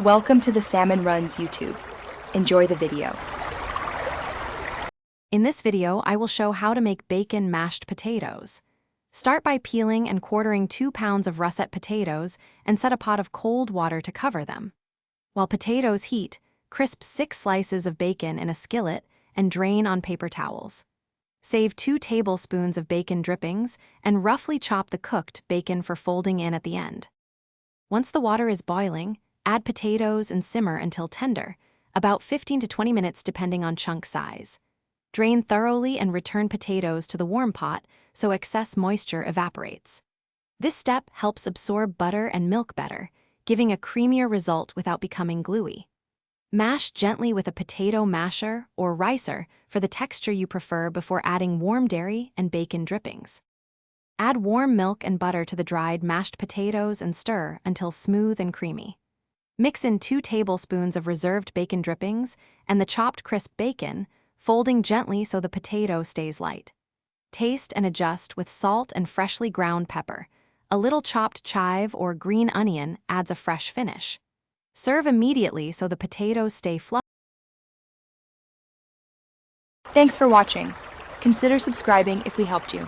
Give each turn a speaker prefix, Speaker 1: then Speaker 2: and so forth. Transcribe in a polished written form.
Speaker 1: Welcome to the Salmon Runs YouTube. Enjoy the video.
Speaker 2: In this video, I will show how to make bacon mashed potatoes. Start by peeling and quartering 2 pounds of russet potatoes and set a pot of cold water to cover them. While potatoes heat, crisp 6 slices of bacon in a skillet and drain on paper towels. Save 2 tablespoons of bacon drippings and roughly chop the cooked bacon for folding in at the end. Once the water is boiling, add potatoes and simmer until tender, about 15 to 20 minutes depending on chunk size. Drain thoroughly and return potatoes to the warm pot so excess moisture evaporates. This step helps absorb butter and milk better, giving a creamier result without becoming gluey. Mash gently with a potato masher or ricer for the texture you prefer before adding warm dairy and bacon drippings. Add warm milk and butter to the dried mashed potatoes and stir until smooth and creamy. Mix in 2 tablespoons of reserved bacon drippings and the chopped crisp bacon, folding gently so the potato stays light. Taste and adjust with salt and freshly ground pepper. A little chopped chive or green onion adds a fresh finish. Serve immediately so the potatoes stay fluffy.
Speaker 1: Thanks for watching. Consider subscribing if we helped you.